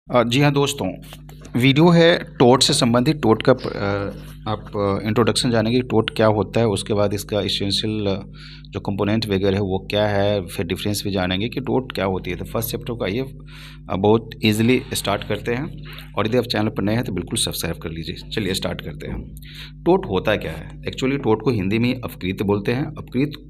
जी हाँ दोस्तों, वीडियो है टोट से संबंधित। टोट का आप इंट्रोडक्शन जानेंगे कि टोट क्या होता है, उसके बाद इसका एसेंशियल जो कंपोनेंट वगैरह है वो क्या है, फिर डिफरेंस भी जानेंगे कि टोट क्या होती है। तो फर्स्ट चैप्टर का ये बहुत इजीली स्टार्ट करते हैं। और यदि आप चैनल पर नए हैं तो बिल्कुल सब्सक्राइब कर लीजिए। चलिए स्टार्ट करते हैं। टोट होता क्या है? एक्चुअली टोट को हिंदी में अपकृत बोलते हैं। अपकृत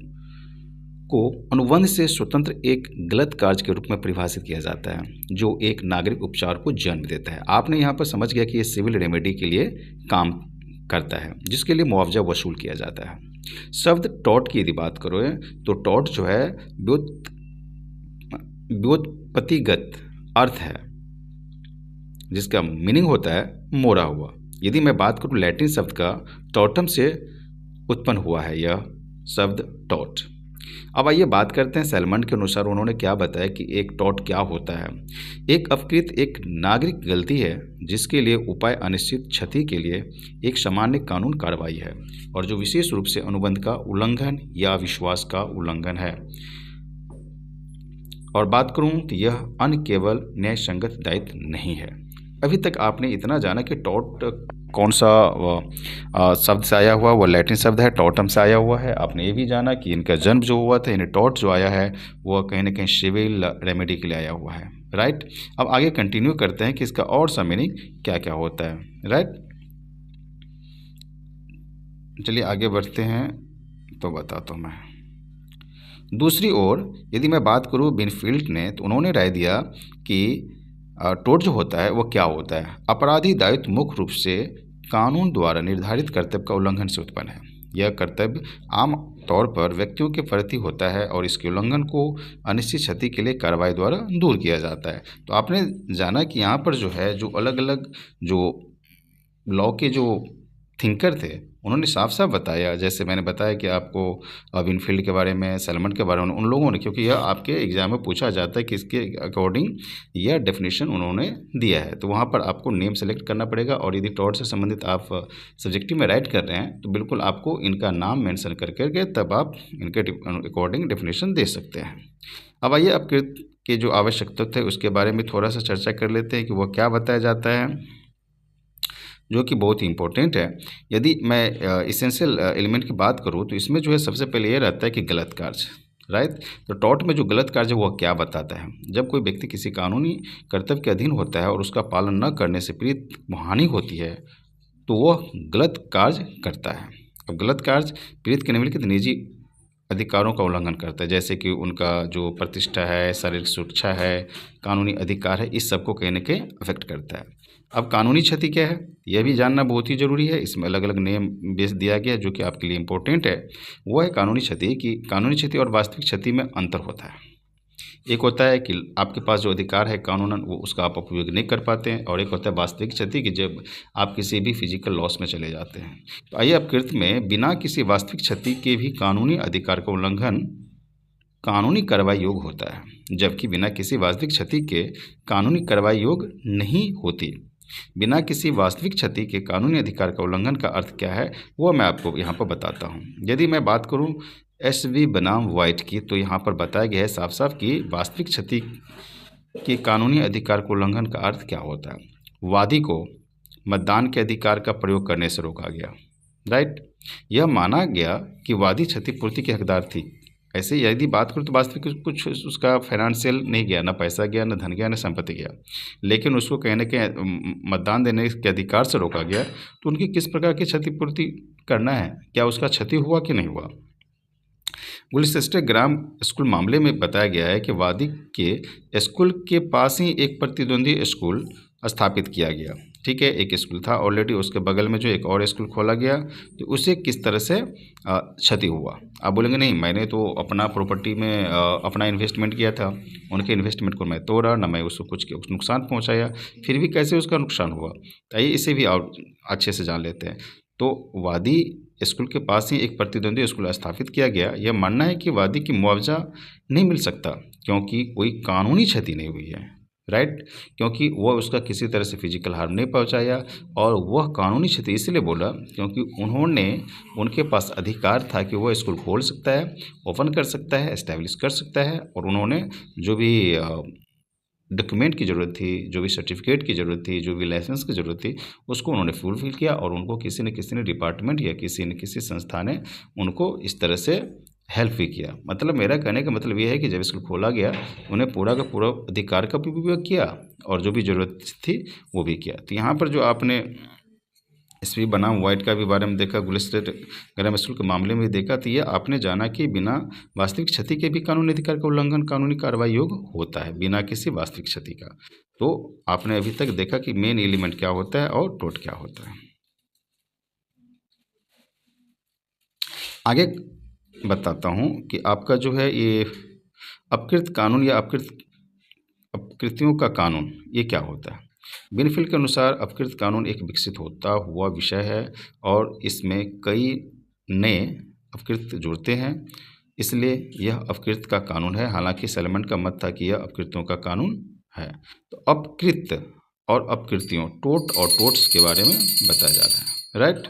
को अनुबंध से स्वतंत्र एक गलत कार्य के रूप में परिभाषित किया जाता है जो एक नागरिक उपचार को जन्म देता है। आपने यहाँ पर समझ गया कि ये सिविल रेमेडी के लिए काम करता है जिसके लिए मुआवजा वसूल किया जाता है। शब्द टॉट की यदि बात करो तो टॉट जो है व्युत्पत्तिगत अर्थ है जिसका मीनिंग होता है मोड़ा हुआ। यदि मैं बात करूँ लैटिन शब्द का, टॉटम से उत्पन्न हुआ है यह शब्द टॉट। अब आइए बात करते हैं सैलमन के अनुसार उन्होंने क्या बताया कि एक टॉट क्या होता है। एक अपकृत एक नागरिक गलती है जिसके लिए उपाय अनिश्चित क्षति के लिए एक सामान्य कानून कार्रवाई है और जो विशेष रूप से अनुबंध का उल्लंघन या विश्वास का उल्लंघन है। और बात करूं तो यह अन्य केवल न्याय संगत दायित्व नहीं है। अभी तक आपने इतना जाना कि टॉट कौन सा शब्द से आया हुआ, वो लैटिन शब्द है, टॉटम से आया हुआ है। आपने ये भी जाना कि इनका जन्म जो हुआ था, यानी टॉट जो आया है वो कहीं ना कहीं सिविल रेमेडी के लिए आया हुआ है। राइट, अब आगे कंटिन्यू करते हैं कि इसका और सा मीनिंग क्या क्या होता है। राइट, चलिए आगे बढ़ते हैं तो बताता हूँ मैं। दूसरी ओर यदि मैं बात करूँ बिनफील्ड ने, तो उन्होंने राय दिया कि टोट जो होता है वो क्या होता है। अपराधी दायित्व मुख्य रूप से कानून द्वारा निर्धारित कर्तव्य का उल्लंघन से उत्पन्न है। यह कर्तव्य आम तौर पर व्यक्तियों के प्रति होता है और इसके उल्लंघन को अनिश्चित क्षति के लिए कार्रवाई द्वारा दूर किया जाता है। तो आपने जाना कि यहाँ पर जो है जो अलग अलग जो लॉ के जो थिंकर थे उन्होंने साफ साफ बताया, जैसे मैंने बताया कि आपको विनफील्ड के बारे में, सैलमन के बारे में, उन लोगों ने, क्योंकि यह आपके एग्जाम में पूछा जाता है कि इसके अकॉर्डिंग यह डेफिनेशन उन्होंने दिया है। तो वहाँ पर आपको नेम सेलेक्ट करना पड़ेगा और यदि टॉट से संबंधित आप सब्जेक्टिव में राइट कर रहे हैं तो बिल्कुल आपको इनका नाम मेंशन कर करके तब आप इनके अकॉर्डिंग डेफिनेशन दे सकते हैं। अब आइए अपकृत के जो आवश्यक तथ्य है उसके बारे में थोड़ा सा चर्चा कर लेते हैं कि वह क्या बताया जाता है, जो कि बहुत ही इंपॉर्टेंट है। यदि मैं इसेंशियल एलिमेंट की बात करूँ तो इसमें जो है सबसे पहले ये रहता है कि गलत कार्य। राइट, तो टॉट में जो गलत कार्य है वह क्या बताता है। जब कोई व्यक्ति किसी कानूनी कर्तव्य के अधीन होता है और उसका पालन न करने से पीड़ित हानि होती है तो वह गलत कार्य करता है। अब गलत कार्य पीड़ित के निम्नलिखित निजी अधिकारों का उल्लंघन करता है, जैसे कि उनका जो प्रतिष्ठा है, शारीरिक सुरक्षा है, कानूनी अधिकार है, इस सब को कहीं ना कहीं अफेक्ट करता है। अब कानूनी क्षति क्या है यह भी जानना बहुत ही ज़रूरी है। इसमें अलग अलग नेम बेस दिया गया जो कि आपके लिए इम्पोर्टेंट है। वो है कानूनी क्षति कि कानूनी क्षति और वास्तविक क्षति में अंतर होता है। एक होता है कि आपके पास जो अधिकार है कानूनन वो उसका आप उपयोग नहीं कर पाते हैं, और एक होता है वास्तविक क्षति कि जब आप किसी भी फिजिकल लॉस में चले जाते हैं। तो आइए अपकृत में बिना किसी वास्तविक क्षति के भी कानूनी अधिकार का उल्लंघन कानूनी कार्रवाई योग होता है, जबकि बिना किसी वास्तविक क्षति के कानूनी कार्रवाई योग नहीं होती। बिना किसी वास्तविक क्षति के कानूनी अधिकार का उल्लंघन का अर्थ क्या है वो मैं आपको यहाँ पर बताता हूँ। यदि मैं बात करूँ SV बनाम वाइट की, तो यहाँ पर बताया गया है साफ साफ कि वास्तविक क्षति के कानूनी अधिकार को उल्लंघन का अर्थ क्या होता है। वादी को मतदान के अधिकार का प्रयोग करने से रोका गया। राइट, यह माना गया कि वादी क्षतिपूर्ति के हकदार थी। ऐसे यदि बात करूँ तो वास्तविक कुछ उसका फाइनेंशियल नहीं गया, ना पैसा गया, ना धन गया, ना संपत्ति गया, लेकिन उसको कहीं ना कहीं मतदान देने के अधिकार से रोका गया। तो उनकी किस प्रकार की क्षतिपूर्ति करना है, क्या उसका क्षति हुआ कि नहीं हुआ। गुलिस्टर ग्राम स्कूल मामले में बताया गया है कि वादी के स्कूल के पास ही एक प्रतिद्वंदी स्कूल स्थापित किया गया। ठीक है, एक स्कूल था ऑलरेडी, उसके बगल में जो एक और स्कूल खोला गया, तो उसे किस तरह से क्षति हुआ। आप बोलेंगे नहीं मैंने तो अपना प्रॉपर्टी में अपना इन्वेस्टमेंट किया था, उनके इन्वेस्टमेंट को मैं तोड़ा, ना मैं उसको कुछ नुकसान पहुंचाया, फिर भी कैसे उसका नुकसान हुआ। तो आइए इसे भी और अच्छे से जान लेते हैं। तो वादी स्कूल के पास ही एक प्रतिद्वंदी स्कूल स्थापित किया गया। यह मानना है कि वादी की मुआवजा नहीं मिल सकता क्योंकि कोई कानूनी क्षति नहीं हुई है। राइट, क्योंकि वह उसका किसी तरह से फिजिकल हार्म नहीं पहुंचाया, और वह कानूनी क्षति इसलिए बोला क्योंकि उनके पास अधिकार था कि वह स्कूल खोल सकता है, ओपन कर सकता है, एस्टैब्लिश कर सकता है, और उन्होंने जो भी डॉक्यूमेंट की ज़रूरत थी, जो भी सर्टिफिकेट की ज़रूरत थी, जो भी लाइसेंस की ज़रूरत थी, उसको उन्होंने फुलफ़िल किया और उनको किसी न किसी ने डिपार्टमेंट या किसी न किसी संस्था ने उनको इस तरह से हेल्प भी किया। मतलब मेरा कहने का मतलब ये है कि जब स्कूल खोला गया, उन्हें पूरा का पूरा अधिकार का भी उपयोग किया और जो भी ज़रूरत थी वो भी किया। तो यहाँ पर जो आपने एसपी बनाम वाइट का भी बारे में देखा, गुलिस्टेट ग्राम स्कूल के मामले में भी देखा, तो ये आपने जाना कि बिना वास्तविक क्षति के भी कानूनी अधिकार का उल्लंघन कानूनी कार्रवाई योग्य होता है, बिना किसी वास्तविक क्षति का। तो आपने अभी तक देखा कि मेन एलिमेंट क्या होता है और टोट क्या होता है। आगे बताता हूँ कि आपका जो है ये अपकृत कानून या अपकृतियों का कानून ये क्या होता है। बिनफील्ड के अनुसार अपकृत कानून एक विकसित होता हुआ विषय है और इसमें कई नए अपकृत जुड़ते हैं, इसलिए यह अपकृत का कानून है। हालांकि सैलमन का मत था कि यह अपकृतियों का कानून है। तो अपकृत और अपकृतियों, टोट और टोट्स के बारे में बताया जा रहा है, राइट।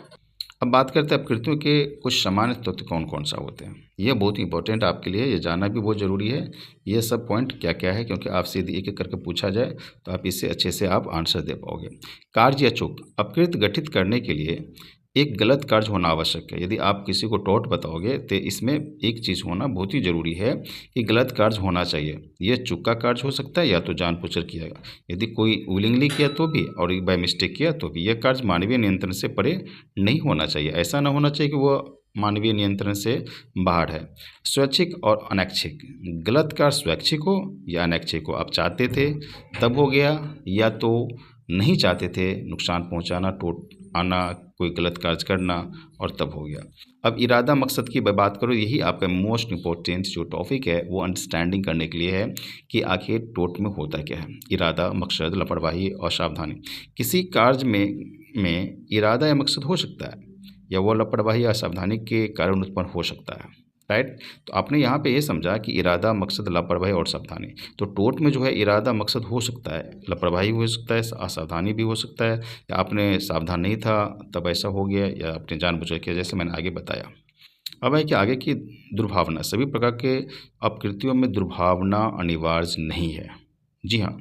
अब बात करते हैं अपकृतियों के कुछ सामान्य तत्व कौन कौन सा होते हैं। यह बहुत इंपॉर्टेंट आपके लिए, ये जानना भी बहुत ज़रूरी है ये सब पॉइंट क्या क्या है, क्योंकि आपसे यदि एक एक करके पूछा जाए तो आप इससे अच्छे से आप आंसर दे पाओगे। कार्य या चूक, अपकृत गठित करने के लिए एक गलत कार्य होना आवश्यक है। यदि आप किसी को टोट बताओगे तो इसमें एक चीज़ होना बहुत ही ज़रूरी है कि गलत कार्य होना चाहिए। यह चूक का कार्य हो सकता है या तो जानबूझकर किया, यदि कोई विलिंगली किया तो भी और बाय मिस्टेक किया तो भी। यह कार्य मानवीय नियंत्रण से परे नहीं होना चाहिए। ऐसा ना होना चाहिए कि वह मानवीय नियंत्रण से बाहर है। स्वैच्छिक और अनैच्छिक, गलत कार्य स्वैच्छिक हो या अनैच्छिक हो, आप चाहते थे तब हो गया या तो नहीं चाहते थे, नुकसान पहुंचाना, टोट आना, कोई गलत कार्य करना और तब हो गया। अब इरादा मकसद की बात करो, यही आपका मोस्ट इम्पोर्टेंट जो टॉपिक है वो अंडरस्टैंडिंग करने के लिए है कि आखिर टोट में होता क्या है। इरादा, मकसद, लापरवाही और सावधानी। किसी कार्य में इरादा या मकसद हो सकता है या वो लापरवाही या सावधानी के कारण उत्पन्न हो सकता है, राइट। तो आपने यहाँ पे ये समझा कि इरादा, मकसद, लापरवाही और सावधानी। तो टोट में जो है इरादा मकसद हो सकता है, लापरवाही हो सकता है, असावधानी भी हो सकता है, या आपने सावधान नहीं था तब ऐसा हो गया, या आपने जानबूझकर किया, जैसे मैंने आगे बताया। अब है कि आगे की दुर्भावना। सभी प्रकार के अपकृतियों में दुर्भावना अनिवार्य नहीं है। जी हाँ,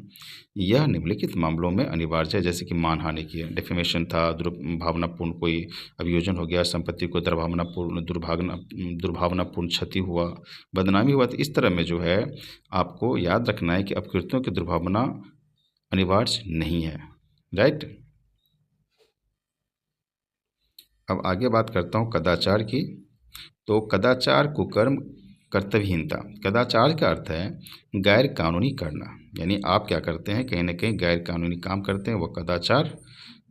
यह निम्नलिखित मामलों में अनिवार्य है, जैसे कि मानहानि की है, डिफेमेशन था, दुर्भावनापूर्ण कोई अभियोजन हो गया, संपत्ति को दुर्भावनापूर्ण क्षति हुआ, बदनामी हुआ। तो इस तरह में जो है आपको याद रखना है कि अपकृतियों की दुर्भावना अनिवार्य नहीं है, राइट। अब आगे बात करता हूँ कदाचार की। तो कदाचार, कुकर्म, कर्तव्यहीनता। कदाचार का अर्थ है गैर कानूनी करना, यानी आप क्या करते हैं, कहीं ना कहीं गैर कानूनी काम करते हैं, वो कदाचार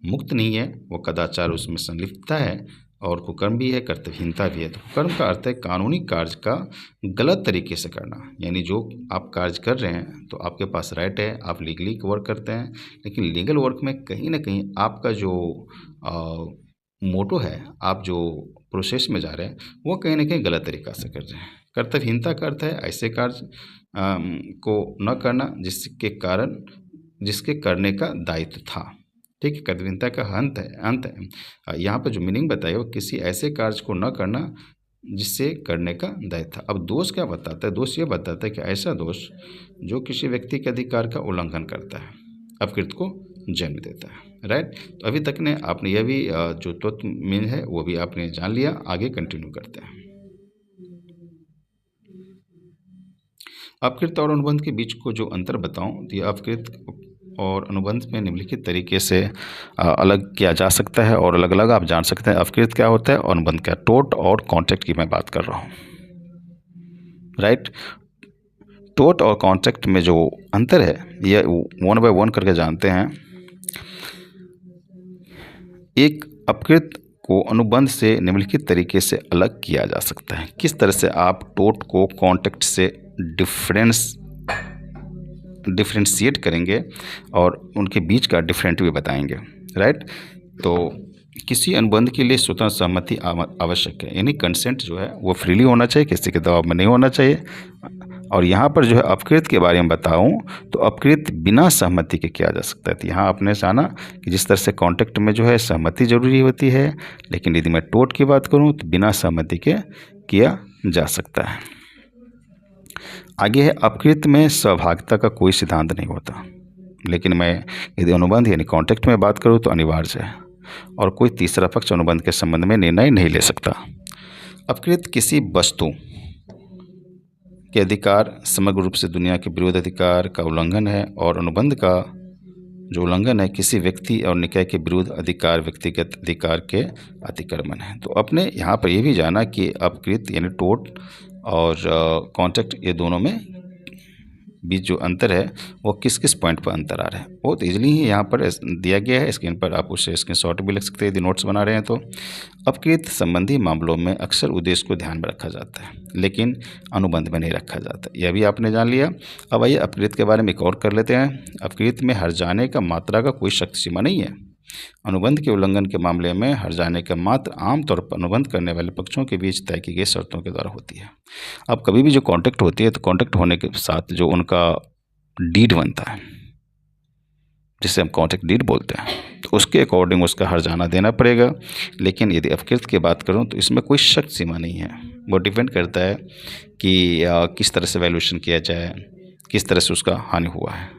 मुक्त नहीं है, वो कदाचार उसमें संलिप्तता है। और कुकर्म भी है, कर्तव्यहीनता भी है। तो कुकर्म का अर्थ है कानूनी कार्य का गलत तरीके से करना, यानी जो आप कार्य कर रहे हैं तो आपके पास राइट है, आप लीगली वर्क करते हैं, लेकिन लीगल वर्क में कहीं ना कहीं आपका जो मोटो है, आप जो प्रोसेस में जा रहे हैं वो कहीं ना कहीं गलत तरीक़ा से कर रहे हैं। कर्तव्यहीनता का अर्थ है ऐसे कार्य को न करना जिसके करने का दायित्व था, ठीक है। कर्तव्यहीनता का अंत है। यहाँ पर जो मीनिंग बताया वो किसी ऐसे कार्य को न करना जिससे करने का दायित्व था। अब दोष क्या बताता है, दोष ये बताता है कि ऐसा दोष जो किसी व्यक्ति के अधिकार का उल्लंघन करता है, अपकृत को जन्म देता है, राइट। तो अभी तक ने आपने यह भी जो तत्व मीन है वो भी आपने जान लिया। आगे कंटिन्यू करते हैं। अपकृत और अनुबंध के बीच को जो अंतर बताऊं तो ये अपकृत और अनुबंध में निम्नलिखित तरीके से अलग किया जा सकता है और अलग अलग आप जान सकते हैं अपकृत क्या होता है और अनुबंध क्या। टोट और कॉन्ट्रैक्ट की मैं बात कर रहा हूँ, राइट। टोट और कॉन्ट्रैक्ट में जो अंतर है ये 1 बाय 1 करके जानते हैं। एक अपकृत को अनुबंध से निम्नलिखित तरीके से अलग किया जा सकता है। किस तरह से आप टोट को कॉन्ट्रैक्ट से डिफरेंशिएट करेंगे और उनके बीच का डिफरेंट भी बताएंगे, राइट। तो किसी अनुबंध के लिए स्वतंत्र सहमति आवश्यक है, यानी कंसेंट जो है वो फ्रीली होना चाहिए, किसी के दबाव में नहीं होना चाहिए। और यहाँ पर जो है अपकृत के बारे में बताऊँ तो अपकृत बिना सहमति के किया जा सकता है। तो यहाँ आपने जाना कि जिस तरह से कॉन्ट्रैक्ट में जो है सहमति जरूरी होती है, लेकिन यदि मैं टोट की बात करूँ तो बिना सहमति के किया जा सकता है। आगे है, अपकृत में सहभागिता का कोई सिद्धांत नहीं होता, लेकिन मैं यदि अनुबंध यानी कॉन्ट्रैक्ट में बात करूँ तो अनिवार्य है, और कोई तीसरा पक्ष अनुबंध के संबंध में निर्णय नहीं ले सकता। अपकृत किसी वस्तु के अधिकार समग्र रूप से दुनिया के विरोध अधिकार का उल्लंघन है, और अनुबंध का जो उल्लंघन है किसी व्यक्ति और निकाय के विरुद्ध अधिकार व्यक्तिगत अधिकार के अतिक्रमण है। तो अपने यहाँ पर ये भी जाना कि अपकृत यानी टोट और कॉन्ट्रैक्ट, ये दोनों में बीच जो अंतर है वो किस किस पॉइंट पर अंतर आ रहा है, बहुत ईजिली ही यहाँ पर दिया गया है। स्क्रीन पर आप उसे स्क्रीनशॉट भी लग सकते हैं यदि नोट्स बना रहे हैं तो। अपकृत संबंधी मामलों में अक्सर उद्देश्य को ध्यान में रखा जाता है, लेकिन अनुबंध में नहीं रखा जाता। यह भी आपने जान लिया। अब आइए अपकृत के बारे में एक और कर लेते हैं। अपकृत में हर जाने का मात्रा का कोई शक्ति सीमा नहीं है। अनुबंध के उल्लंघन के मामले में हर जाने का मात्रा आमतौर पर अनुबंध करने वाले पक्षों के बीच तय की गई शर्तों के द्वारा होती है। अब कभी भी जो कॉन्ट्रैक्ट होती है तो कॉन्ट्रैक्ट होने के साथ जो उनका डीड बनता है, जिसे हम कॉन्ट्रैक्ट डीड बोलते हैं, तो उसके अकॉर्डिंग उसका हर्जाना देना पड़ेगा। लेकिन यदि अपकृत की बात करूं तो इसमें कोई शक्ति सीमा नहीं है। वो डिपेंड करता है कि किस तरह से वैल्यूएशन किया जाए, किस तरह से उसका हानि हुआ है।